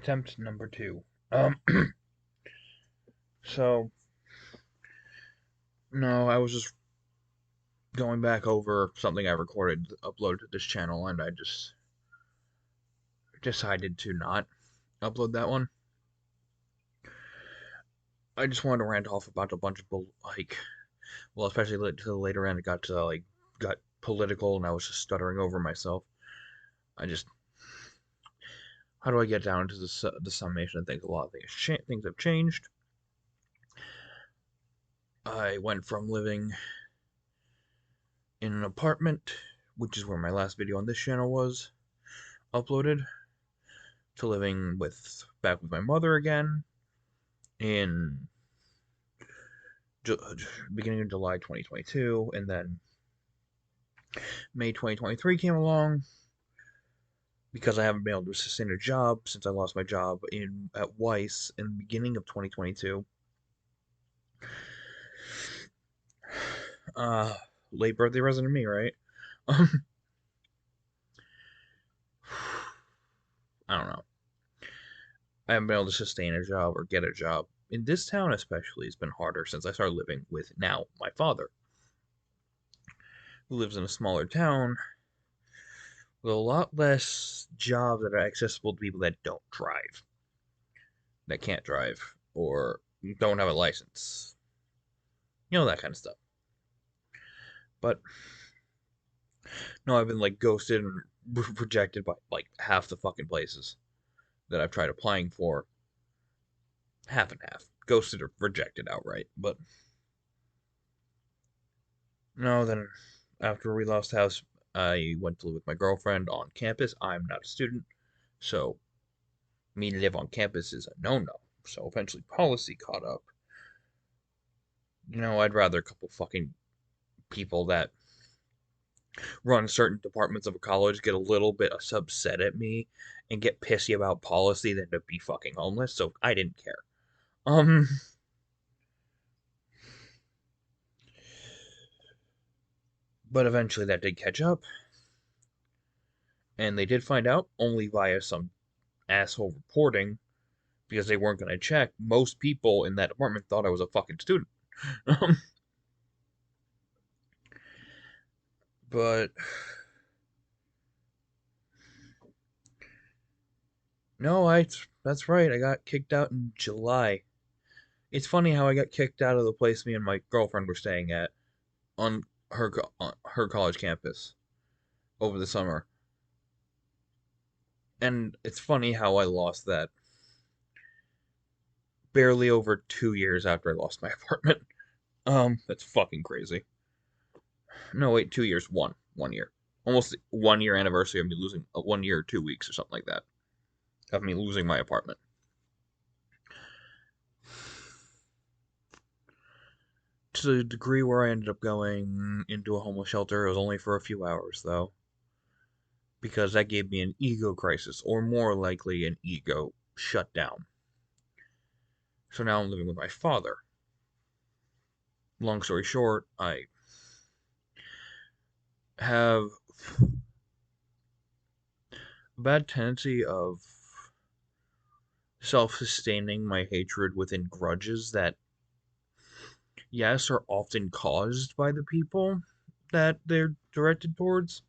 Attempt number 2. So, no, I was just going back over something I recorded, uploaded to this channel, and I just decided to not upload that one. I just wanted to rant off about a bunch of, well, especially to the later end, it got political, and I was just stuttering over myself. I just, how do I get down to the summation of things? A lot of things have changed. I went from living in an apartment, which is where my last video on this channel was uploaded, to living back with my mother again in beginning of July 2022, and then May 2023 came along because I haven't been able to sustain a job since I lost my job at Weiss in the beginning of 2022. Uh, Late birthday present to me, right? I don't know. I haven't been able to sustain a job or get a job. In this town, especially, it's been harder since I started living with now my father, who lives in a smaller town with a lot less jobs that are accessible to people that don't drive, that can't drive, or don't have a license. You know, that kind of stuff. But no, I've been like ghosted and rejected by like half the fucking places that I've tried applying for. Half and half. Ghosted or rejected outright. But no, then after we lost house, I went to live with my girlfriend on campus. I'm not a student, so me to live on campus is a no-no. So eventually policy caught up. I'd rather a couple fucking people that run certain departments of a college get a little bit upset at me and get pissy about policy than to be fucking homeless, so I didn't care. Um, but eventually that did catch up, and they did find out only via some asshole reporting because they weren't going to check. Most people in that department thought I was a fucking student. But no, that's right. I got kicked out in July. It's funny how I got kicked out of the place me and my girlfriend were staying at on her college campus over the summer. And it's funny how I lost that barely over 2 years after I lost my apartment. That's fucking crazy. No, wait, 2 years, 1 year, almost 1 year anniversary of me losing 1 year, 2 weeks, or something like that, of me losing my apartment. To the degree where I ended up going into a homeless shelter, it was only for a few hours though, because that gave me an ego crisis, or more likely, an ego shutdown. So now I'm living with my father. Long story short, I have a bad tendency of self sustaining my hatred within grudges that, yes, are often caused by the people that they're directed towards,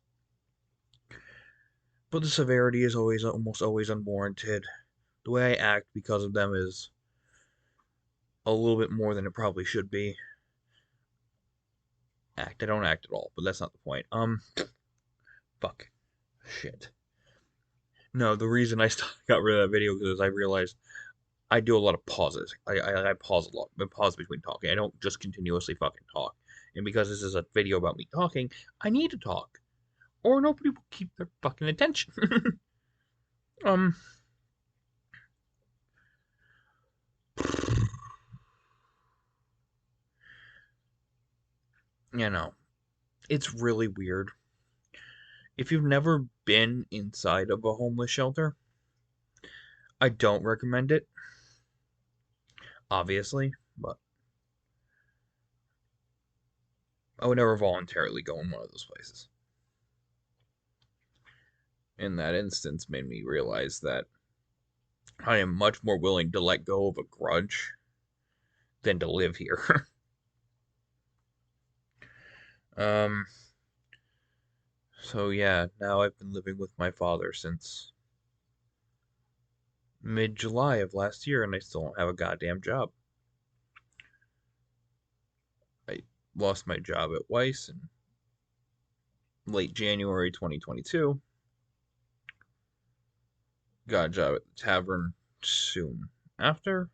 but the severity is almost always unwarranted. The way I act because of them is a little bit more than it probably should be. I don't act at all, but that's not the point. Fuck. Shit. No, the reason I got rid of that video is I realized I do a lot of pauses. I pause a lot. I pause between talking. I don't just continuously fucking talk. And because this is a video about me talking, I need to talk. Or nobody will keep their fucking attention. um, you know, it's really weird. If you've never been inside of a homeless shelter, I don't recommend it, obviously, but I would never voluntarily go in one of those places. In that instance, made me realize that I am much more willing to let go of a grudge than to live here. um, so yeah, now I've been living with my father since mid-July of last year, and I still don't have a goddamn job. I lost my job at Weiss in late January 2022. Got a job at the tavern soon after.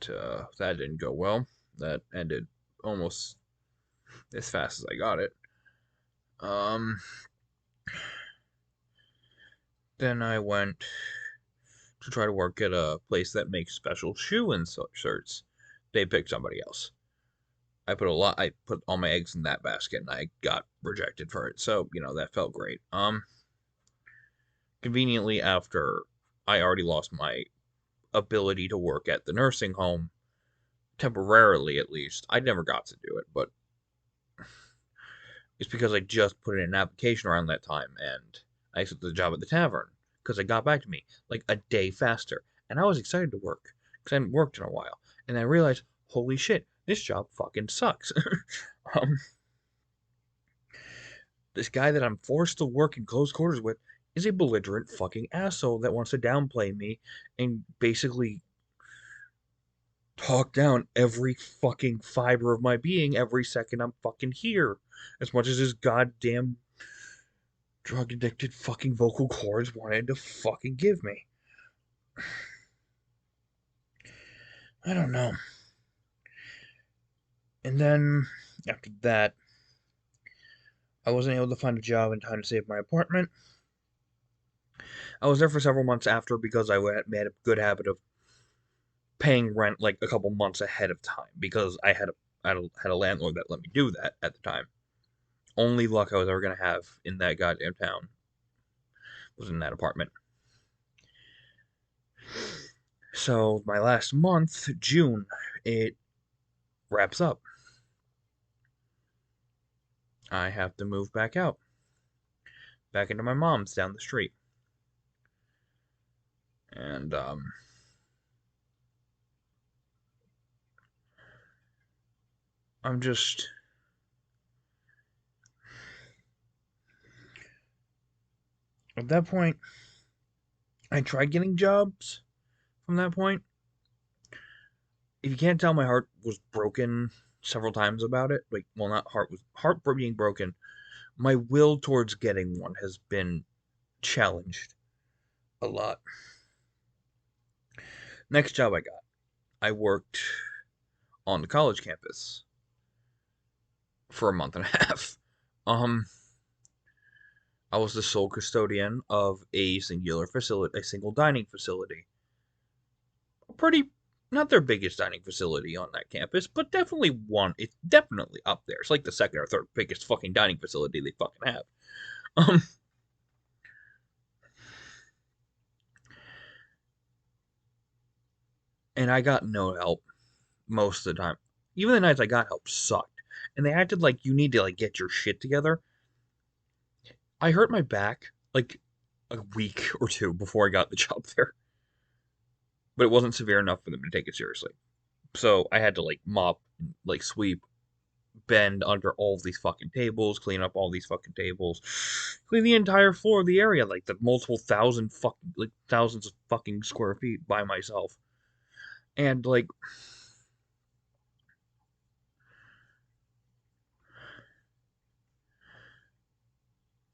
And that didn't go well. That ended almost as fast as I got it. Um, then I went to try to work at a place that makes special shoe and shirts. They picked somebody else. I put all my eggs in that basket and I got rejected for it. So, that felt great. Conveniently after I already lost my ability to work at the nursing home, temporarily at least. I never got to do it, but it's because I just put in an application around that time and I accepted the job at the tavern because it got back to me like a day faster. And I was excited to work because I hadn't worked in a while. And I realized, holy shit, this job fucking sucks. um, this guy that I'm forced to work in close quarters with is a belligerent fucking asshole that wants to downplay me and basically talk down every fucking fiber of my being every second I'm fucking here. As much as his goddamn drug addicted fucking vocal cords wanted to fucking give me. I don't know. And then after that, I wasn't able to find a job in time to save my apartment. I was there for several months after because I made a good habit of paying rent like a couple months ahead of time because I had a landlord that let me do that at the time. Only luck I was ever gonna have in that goddamn town was in that apartment. So my last month, June, it wraps up. I have to move back out, back into my mom's down the street. And I'm just at that point. I tried getting jobs from that point. If you can't tell, my heart was broken several times about it. Like, well, not heart being broken. My will towards getting one has been challenged a lot. Next job I got, I worked on the college campus for a month and a half. Um, I was the sole custodian of a singular facility, a single dining facility. Pretty, not their biggest dining facility on that campus, but definitely one. It's definitely up there. It's like the second or third biggest fucking dining facility they fucking have. Um, and I got no help most of the time. Even the nights I got help sucked, and they acted like you need to like get your shit together. I hurt my back like a week or two before I got the job there, but it wasn't severe enough for them to take it seriously. So I had to like mop, like sweep, bend under all of these fucking tables, clean up all these fucking tables, clean the entire floor of the area, like the multiple thousand fucking like thousands of fucking square feet by myself. And like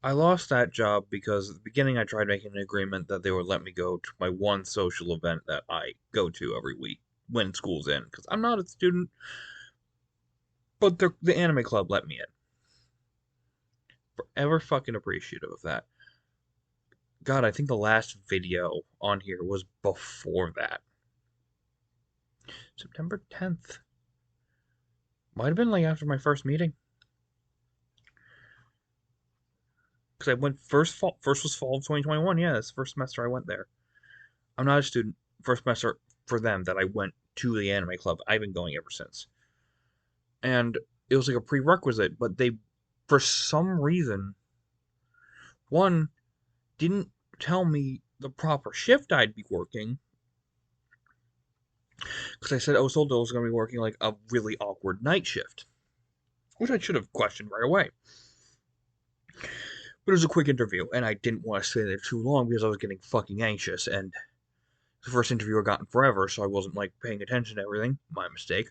I lost that job because at the beginning I tried making an agreement that they would let me go to my one social event that I go to every week when school's in because I'm not a student, but the anime club let me in. Forever fucking appreciative of that. God, I think the last video on here was before that. September 10th. Might have been like after my first meeting. Because I went first was fall of 2021. Yeah, that's the first semester I went there. I'm not a student. First semester for them that I went to the anime club. I've been going ever since. And it was like a prerequisite, but they, for some reason, one, didn't tell me the proper shift I'd be working because I said I was told I was going to be working like a really awkward night shift, which I should have questioned right away. But it was a quick interview, and I didn't want to stay there too long because I was getting fucking anxious. And the first interview I got in forever, so I wasn't like paying attention to everything. My mistake.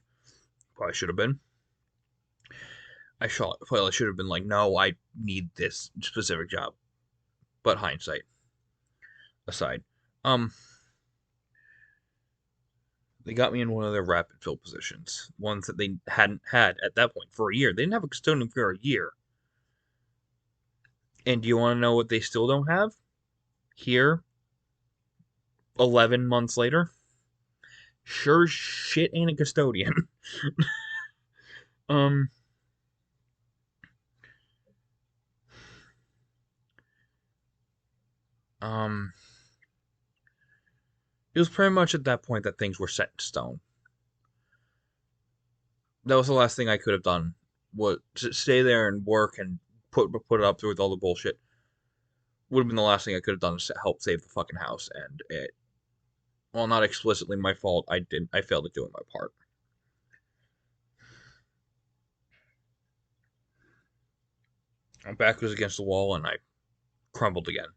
Probably should have been. I should have been like, no, I need this specific job. But hindsight aside, um, they got me in one of their rapid fill positions, ones that they hadn't had at that point for a year. They didn't have a custodian for a year. And do you want to know what they still don't have? Here, 11 months later? Sure shit ain't a custodian. um, um, it was pretty much at that point that things were set in stone. That was the last thing I could have done, was to stay there and work and put it up through with all the bullshit. Would have been the last thing I could have done to help save the fucking house, and it, well, not explicitly my fault. I failed at doing my part. My back was against the wall, and I crumbled again.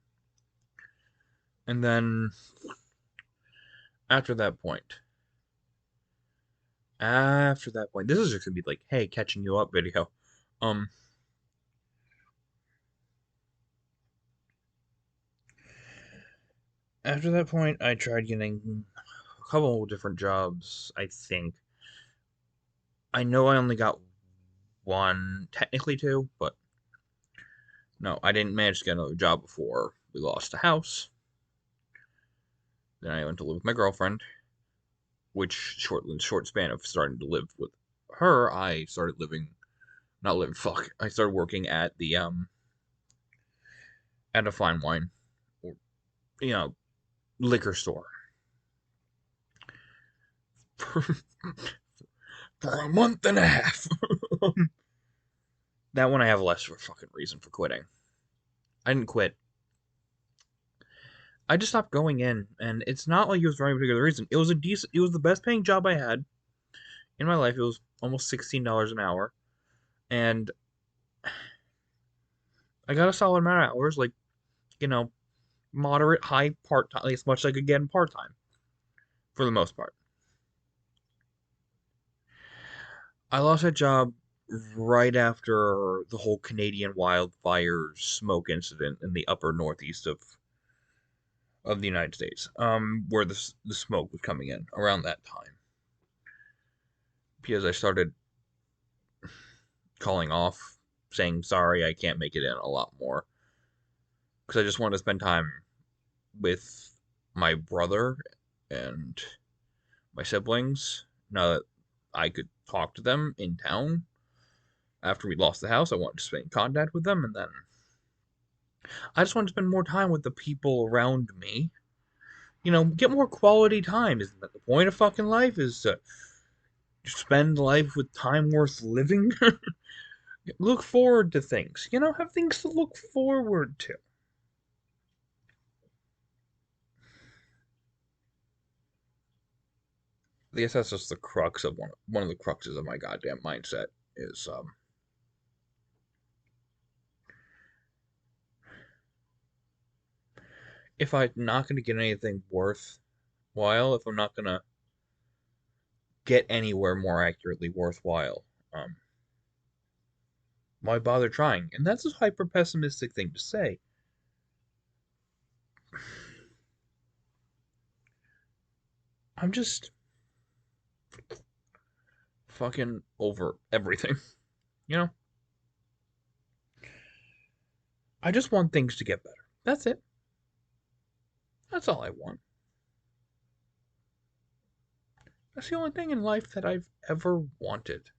And then after that point, this is just gonna be like, hey, catching you up video. Um, After that point, I tried getting a couple of different jobs. I think I know I only got one, technically two, but no, I didn't manage to get another job before we lost the house. Then I went to live with my girlfriend, which short span of starting to live with her, I started living, not living, fuck. I started working at the at a fine wine, or you know, liquor store for, for a month and a half. That one I have less of a fucking reason for quitting. I didn't quit. I just stopped going in, and it's not like it was for any particular reason. It was a decent. It was the best paying job I had in my life. It was almost $16 an hour, and I got a solid amount of hours, like you know, moderate, high part time, as much as I could get in part time for the most part. I lost that job right after the whole Canadian wildfires smoke incident in the upper northeast of the United States, where the smoke was coming in around that time. Because I started calling off, saying sorry, I can't make it in a lot more, because I just wanted to spend time with my brother and my siblings. Now that I could talk to them in town after we lost the house, I wanted to stay in contact with them, and then I just wanted to spend more time with the people around me. Get more quality time. Isn't that the point of fucking life? Is to spend life with time worth living? Look forward to things. Have things to look forward to. I guess that's just the crux of one of the cruxes of my goddamn mindset is if I'm not gonna get anything worthwhile, if I'm not gonna get anywhere more accurately worthwhile, um, why bother trying? And that's a hyper pessimistic thing to say. I'm just fucking over everything. You know? I just want things to get better. That's it. That's all I want. That's the only thing in life that I've ever wanted.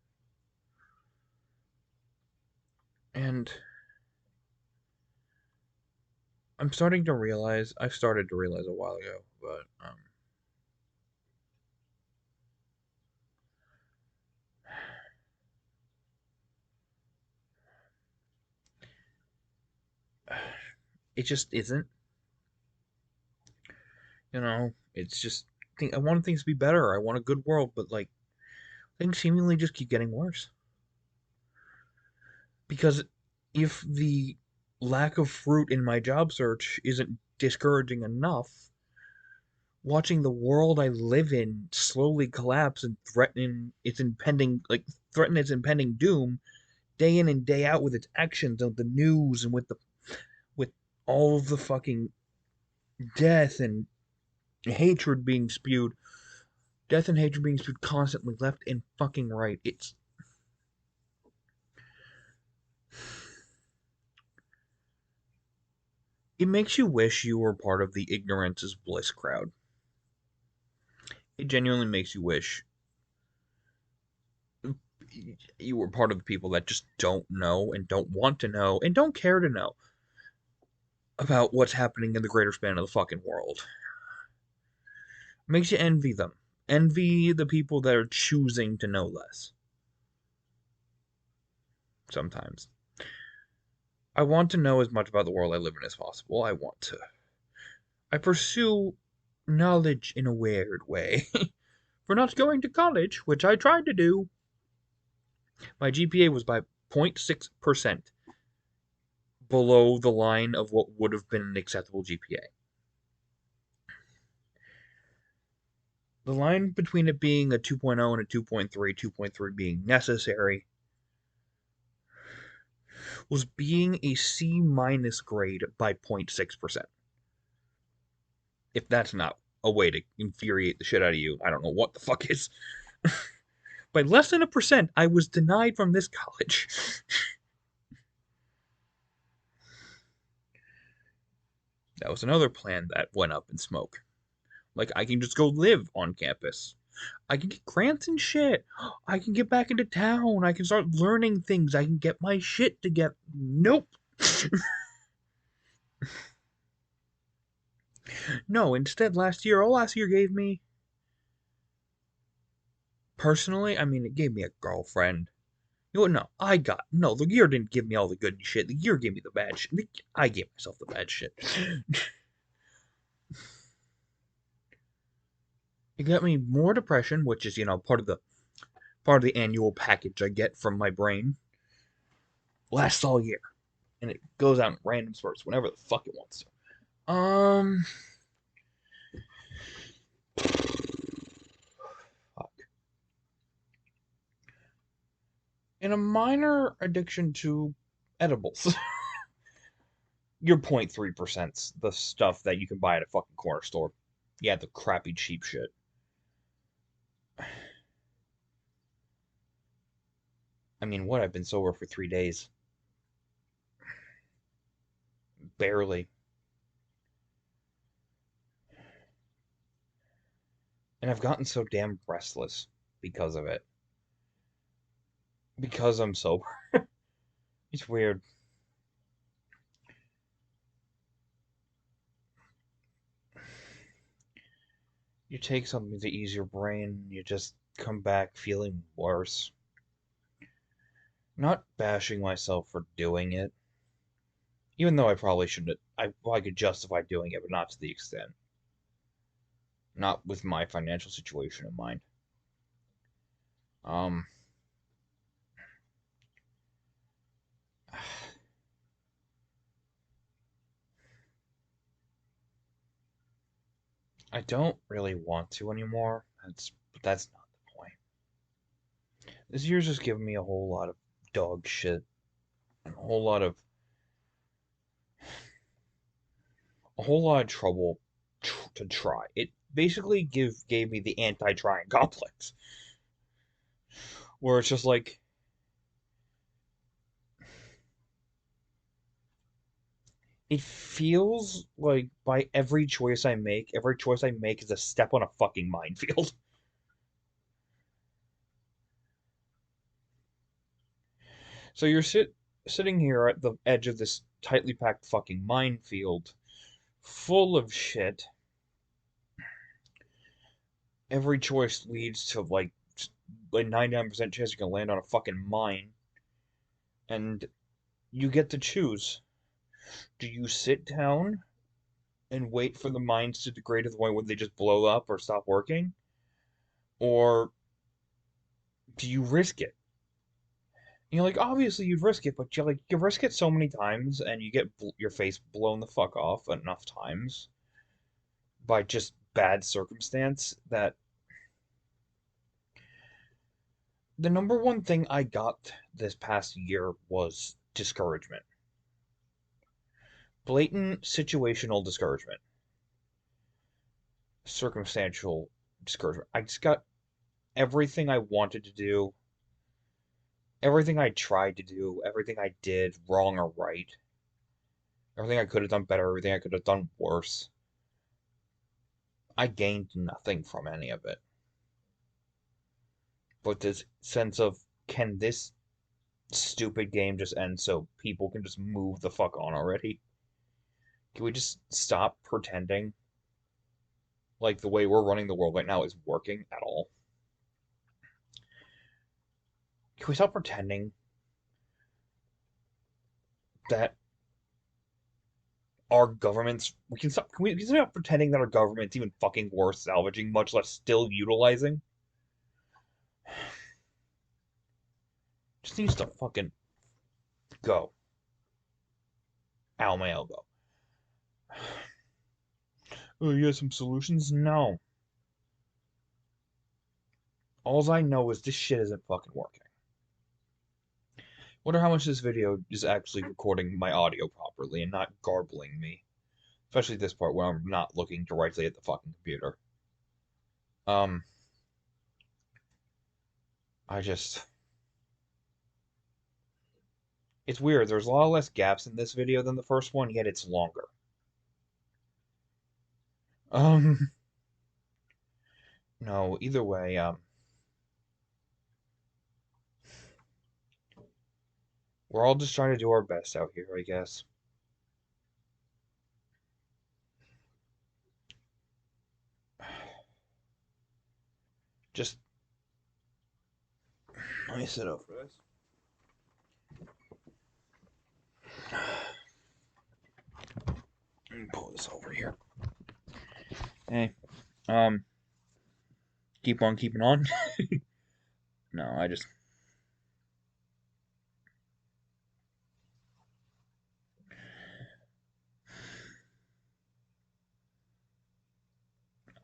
And I've started to realize a while ago, but it just isn't. It's just I want things to be better. I want a good world, but like things seemingly just keep getting worse. Because if the lack of fruit in my job search isn't discouraging enough, watching the world I live in slowly collapse and threaten its impending doom day in and day out with its actions of the news and with all of the fucking death and hatred being spewed, death and hatred being spewed constantly left and fucking right. It makes you wish you were part of the ignorance is bliss crowd. It genuinely makes you wish you were part of the people that just don't know and don't want to know and don't care to know about what's happening in the greater span of the fucking world. It makes you envy them. Envy the people that are choosing to know less. Sometimes. I want to know as much about the world I live in as possible. I pursue knowledge in a weird way. For not going to college, which I tried to do. My GPA was by 0.6% below the line of what would have been an acceptable GPA. The line between it being a 2.0 and a 2.3 being necessary, was being a C minus grade by 0.6%. If that's not a way to infuriate the shit out of you, I don't know what the fuck is. By less than a percent, I was denied from this college. That was another plan that went up in smoke. Like, I can just go live on campus. I can get grants and shit. I can get back into town. I can start learning things. I can get my shit together. Nope. No, instead, last year gave me, personally, I mean, it gave me a girlfriend. You know, no, the year didn't give me all the good shit. The year gave me the bad shit. I gave myself the bad shit. It got me more depression, which is, part of the annual package I get from my brain. Lasts all year. And it goes out in random spurts whenever the fuck it wants to. Fuck. In a minor addiction to edibles. Your 0.3%'s the stuff that you can buy at a fucking corner store. Yeah, the crappy cheap shit. I mean, what? I've been sober for 3 days. Barely. And I've gotten so damn restless because of it. Because I'm sober. It's weird. You take something to ease your brain, you just come back feeling worse. Not bashing myself for doing it. Even though I probably shouldn't. I probably could justify doing it, but not to the extent. Not with my financial situation in mind. Um, I don't really want to anymore. But that's not the point. This year's just given me a whole lot of dog shit. A whole lot of trouble to try. It basically gave me the anti-trying complex, where it's just like it feels like by every choice I make is a step on a fucking minefield. So you're sitting here at the edge of this tightly packed fucking minefield, full of shit. Every choice leads to like 99% chance you're gonna land on a fucking mine, and you get to choose. Do you sit down and wait for the mines to degrade to the point where they just blow up or stop working? Or do you risk it? Like, obviously you'd risk it, but you risk it so many times and you get your face blown the fuck off enough times by just bad circumstance that the number one thing I got this past year was discouragement. Blatant situational discouragement. Circumstantial discouragement. I just got everything I wanted to do, everything I tried to do, everything I did, wrong or right, everything I could have done better, everything I could have done worse. I gained nothing from any of it. But this sense of, can this stupid game just end so people can just move the fuck on already? Can we just stop pretending like the way we're running the world right now is working at all? Can we stop pretending that our governments we can stop pretending that our government's even fucking worth salvaging, much less still utilizing? Just needs to fucking go. Ow, my elbow. Oh, you have some solutions? No. All I know is this shit isn't fucking working. Wonder how much this video is actually recording my audio properly and not garbling me. Especially this part where I'm not looking directly at the fucking computer. Um, I just... It's weird, there's a lot less gaps in this video than the first one, yet it's longer. Um, no, either way, we're all just trying to do our best out here, I guess. Just, let me sit up for this. Let me pull this over here. Hey, um, keep on keeping on. No, I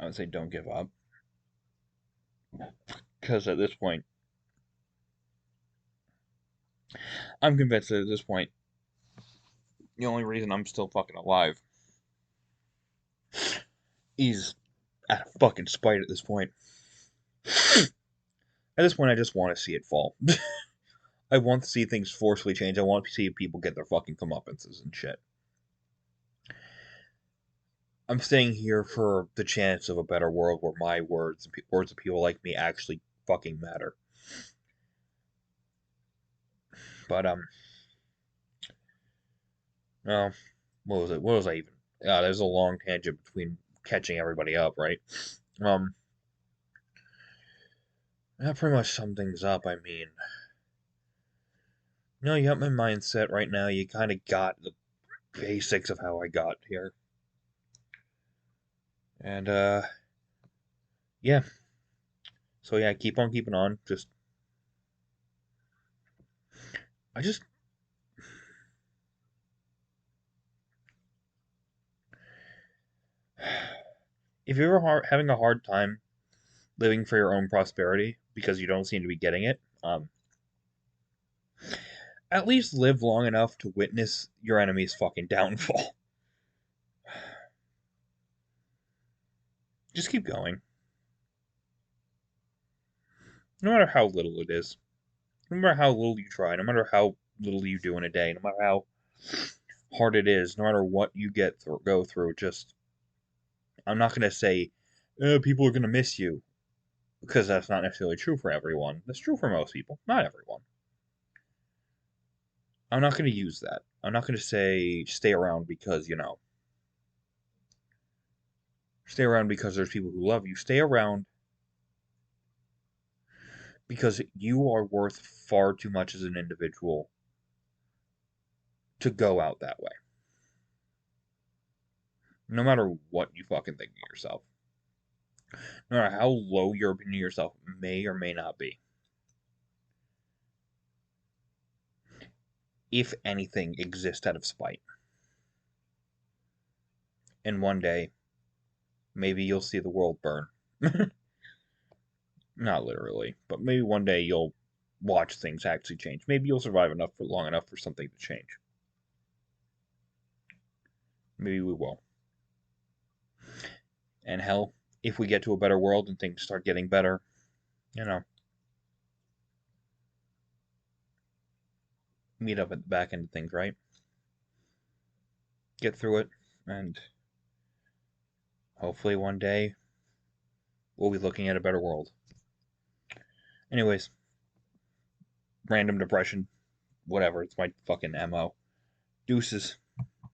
would say don't give up. Because at this point, I'm convinced that at this point, the only reason I'm still fucking alive is out of fucking spite at this point. At this point, I just want to see it fall. I want to see things forcefully change. I want to see people get their fucking comeuppances and shit. I'm staying here for the chance of a better world where my words, words of people like me, actually fucking matter. But no, what was it? What was I even? There's a long tangent between catching everybody up, right? Um, that pretty much sums things up. I mean, you got my mindset right now. You kind of got the basics of how I got here, and yeah. So yeah, keep on keeping on. I just, if you're having a hard time living for your own prosperity because you don't seem to be getting it, at least live long enough to witness your enemy's fucking downfall. Just keep going. No matter how little it is. No matter how little you try. No matter how little you do in a day. No matter how hard it is. No matter what you go through. Just, I'm not going to say, people are going to miss you. Because that's not necessarily true for everyone. That's true for most people. Not everyone. I'm not going to use that. I'm not going to say stay around because, stay around because there's people who love you. Stay around because you are worth far too much as an individual to go out that way. No matter what you fucking think of yourself. No matter how low your opinion of yourself may or may not be. If anything, exists out of spite. And one day, maybe you'll see the world burn. Not literally, but maybe one day you'll watch things actually change. Maybe you'll survive enough for long enough for something to change. Maybe we will. And hell, if we get to a better world and things start getting better, you know, meet up at the back end of things, right? Get through it, and hopefully one day we'll be looking at a better world. Anyways, random depression, whatever, it's my fucking MO. Deuces.